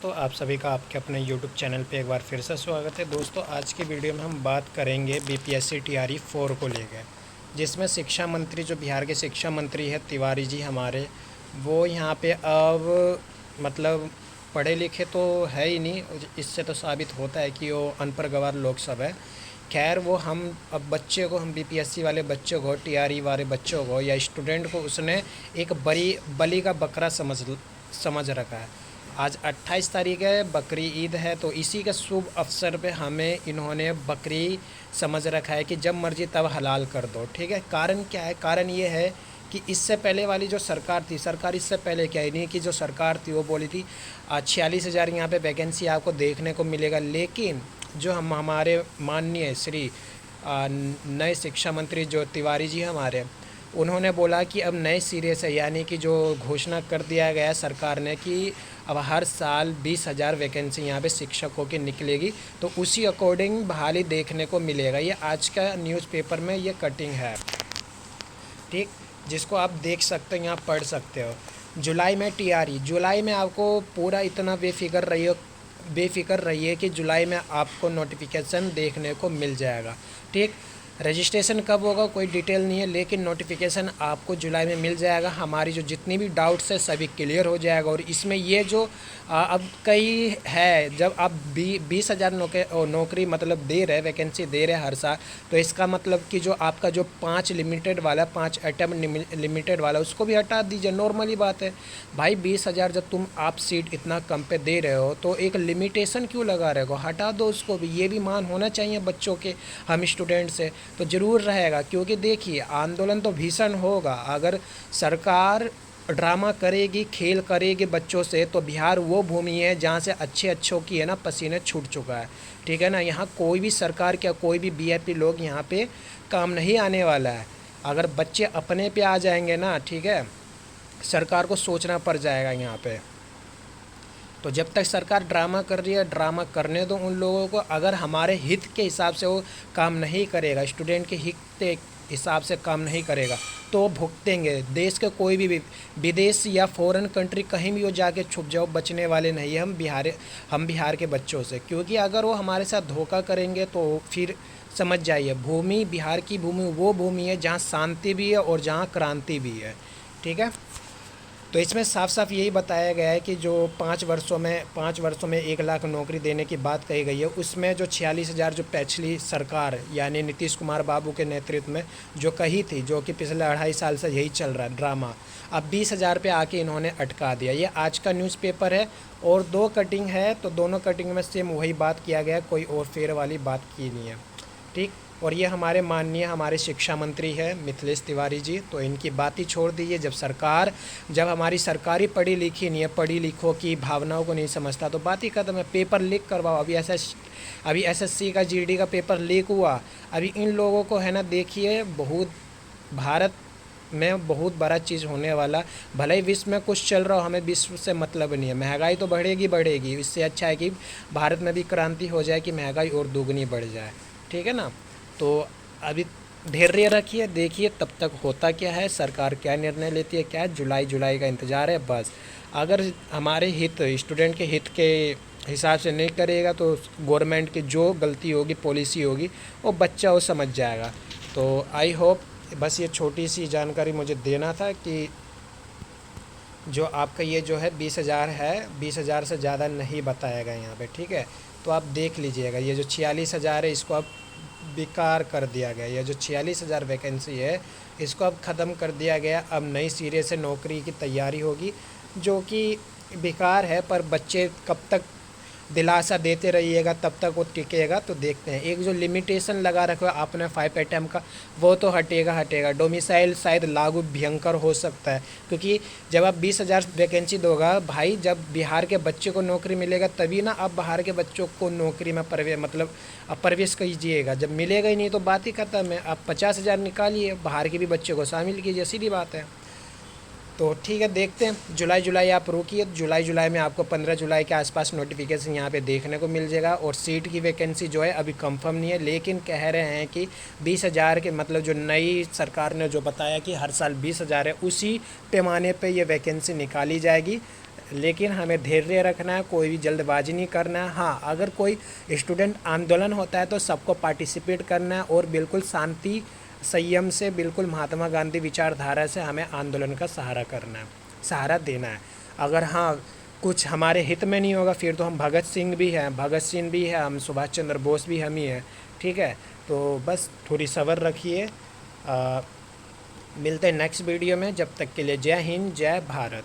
तो आप सभी का आपके अपने YouTube चैनल पे एक बार फिर से स्वागत है दोस्तों। आज की वीडियो में हम बात करेंगे बीपीएससी टीआरई 4 को लेकर, जिसमें शिक्षा मंत्री जो बिहार के शिक्षा मंत्री है तिवारी जी हमारे, वो यहाँ पे अब मतलब पढ़े लिखे तो है ही नहीं। इससे तो साबित होता है कि वो अनपढ़ गंवार लोग सब है। खैर वो हम अब बच्चे को, हम बीपीएससी वाले बच्चों को, टीआरई वाले बच्चों को या स्टूडेंट को उसने एक बड़ी बलि का बकरा समझ रखा है। आज 28 तारीख है, बकरी ईद है, तो इसी के शुभ अवसर पे हमें इन्होंने बकरी समझ रखा है कि जब मर्जी तब हलाल कर दो। ठीक है, कारण क्या है? कारण ये है कि इससे पहले वाली जो सरकार थी, सरकार इससे पहले क्या ही नहीं कि जो सरकार थी वो बोली थी 46,000 यहाँ पे वैकेंसी आपको देखने को मिलेगा। लेकिन जो हमारे माननीय श्री नए शिक्षा मंत्री जो तिवारी जी हमारे, उन्होंने बोला कि अब नए सिरे से, यानी कि जो घोषणा कर दिया गया सरकार ने कि अब हर साल 20,000 वैकेंसी यहाँ पे शिक्षकों की निकलेगी, तो उसी अकॉर्डिंग बहाली देखने को मिलेगा। ये आज का न्यूज़पेपर में ये कटिंग है, ठीक, जिसको आप देख सकते हो, यहाँ पढ़ सकते हो। जुलाई में टीआरई, जुलाई में आपको पूरा इतना बेफिक्र रहिए कि जुलाई में आपको नोटिफिकेशन देखने को मिल जाएगा। ठीक, रजिस्ट्रेशन कब होगा कोई डिटेल नहीं है, लेकिन नोटिफिकेशन आपको जुलाई में मिल जाएगा। हमारी जो जितनी भी डाउट्स है सभी क्लियर हो जाएगा। और इसमें ये जो अब कई है, जब आप 20,000 नौकरी मतलब दे रहे, वैकेंसी दे रहे हर साल, तो इसका मतलब कि जो आपका जो 5 लिमिटेड वाला, 5 अटैम्प्ट लिमिटेड वाला, उसको भी हटा दीजिए। नॉर्मली बात है भाई, 20,000 जब तुम आप सीट इतना कम पे दे रहे हो तो एक लिमिटेशन क्यों लगा रहे हो? हटा दो उसको भी। ये भी मान होना चाहिए बच्चों के, हम स्टूडेंट से तो ज़रूर रहेगा। क्योंकि देखिए, आंदोलन तो भीषण होगा। अगर सरकार ड्रामा करेगी, खेल करेगी बच्चों से, तो बिहार वो भूमि है जहाँ से अच्छों की है ना पसीने छूट चुका है। ठीक है ना, यहाँ कोई भी सरकार क्या कोई भी वीआईपी लोग यहाँ पे काम नहीं आने वाला है। अगर बच्चे अपने पे आ जाएंगे ना, ठीक है, सरकार को सोचना पड़ जाएगा यहाँ पे। तो जब तक सरकार ड्रामा कर रही है, ड्रामा करने दो उन लोगों को। अगर हमारे हित के हिसाब से वो काम नहीं करेगा, स्टूडेंट के हित के हिसाब से काम नहीं करेगा, तो वो भुगतेंगे। देश के कोई भी विदेश या फॉरेन कंट्री कहीं भी वो जाके छुप जाओ, बचने वाले नहीं है हम बिहार के बच्चों से। क्योंकि अगर वो हमारे साथ धोखा करेंगे तो फिर समझ जाइए, भूमि, बिहार की भूमि वो भूमि है जहाँ शांति भी है और जहाँ क्रांति भी है। ठीक है, तो इसमें साफ साफ यही बताया गया है कि जो 5 वर्षों में 1 लाख नौकरी देने की बात कही गई है, उसमें जो 46,000 जो पिछली सरकार यानी नीतीश कुमार बाबू के नेतृत्व में जो कही थी, जो कि पिछले 2.5 साल से यही चल रहा है ड्रामा, अब 20,000 पे आके इन्होंने अटका दिया। ये आज का न्यूज़पेपर है और 2 कटिंग है, तो दोनों कटिंग में सेम वही बात किया गया, कोई और फेर वाली बात की नहीं है। ठीक, और ये हमारे माननीय हमारे शिक्षा मंत्री है मिथिलेश तिवारी जी, तो इनकी बात ही छोड़ दीजिए। जब हमारी सरकारी पढ़ी लिखी नहीं है, पढ़ी लिखों की भावनाओं को नहीं समझता, तो बात ही खत्म है। पेपर लीक करवाओ। अभी एसएससी का जीडी का पेपर लीक हुआ। अभी इन लोगों को है ना, देखिए, बहुत भारत में बहुत बड़ा चीज़ होने वाला। भले ही विश्व में कुछ चल रहा हो, हमें विश्व से मतलब नहीं है। महंगाई तो बढ़ेगी, इससे अच्छा है कि भारत में भी क्रांति हो जाए कि महंगाई और दोगुनी बढ़ जाए। ठीक है ना, तो अभी धैर्य रखिए, देखिए तब तक होता क्या है, सरकार क्या निर्णय लेती है, क्या है। जुलाई का इंतज़ार है बस। अगर हमारे हित, स्टूडेंट के हित के हिसाब से नहीं करेगा तो गवर्नमेंट की जो गलती होगी, पॉलिसी होगी, वो बच्चा वो समझ जाएगा। तो आई होप, बस ये छोटी सी जानकारी मुझे देना था कि जो आपका ये जो है 20,000 है, 20,000 से ज़्यादा नहीं बताया गया यहाँ पे। ठीक है, तो आप देख लीजिएगा, ये जो 46,000 है इसको आप बेकार कर दिया गया। यह जो 46,000 वैकेंसी है इसको अब ख़त्म कर दिया गया। अब नई सिरे से नौकरी की तैयारी होगी, जो कि बेकार है, पर बच्चे कब तक दिलासा देते रहिएगा तब तक वो टिकेगा। तो देखते हैं, एक जो लिमिटेशन लगा रखा है आपने 5 अटैम्प्ट का, वो तो हटेगा। डोमिसाइल शायद लागू भयंकर हो सकता है, क्योंकि जब आप 20,000 वैकेंसी दोगा भाई, जब बिहार के बच्चे को नौकरी मिलेगा तभी ना आप बाहर के बच्चों को नौकरी में प्रवेश कीजिएगा। जब मिलेगा ही नहीं तो बात ही खत्म है। आप 50,000 निकालिए, बाहर के भी बच्चे को शामिल कीजिए, सीधी बात है। तो ठीक है, देखते हैं। जुलाई आप रोकिए, जुलाई में आपको 15 जुलाई के आसपास नोटिफिकेशन यहाँ पे देखने को मिल जाएगा। और सीट की वैकेंसी जो है अभी कंफर्म नहीं है, लेकिन कह रहे हैं कि 20,000 के, मतलब जो नई सरकार ने जो बताया कि हर साल 20,000 है, उसी पैमाने पे ये वैकेंसी निकाली जाएगी। लेकिन हमें धैर्य रखना है, कोई भी जल्दबाजी नहीं करना है। हाँ, अगर कोई स्टूडेंट आंदोलन होता है तो सबको पार्टिसिपेट करना है और बिल्कुल शांति संयम से, बिल्कुल महात्मा गांधी विचारधारा से हमें आंदोलन का सहारा करना है, सहारा देना है। अगर हाँ कुछ हमारे हित में नहीं होगा फिर तो हम भगत सिंह भी हैं, हम सुभाष चंद्र बोस भी हम ही हैं। ठीक है, तो बस थोड़ी सब्र रखिए। मिलते हैं नेक्स्ट वीडियो में, जब तक के लिए जय हिंद, जय भारत।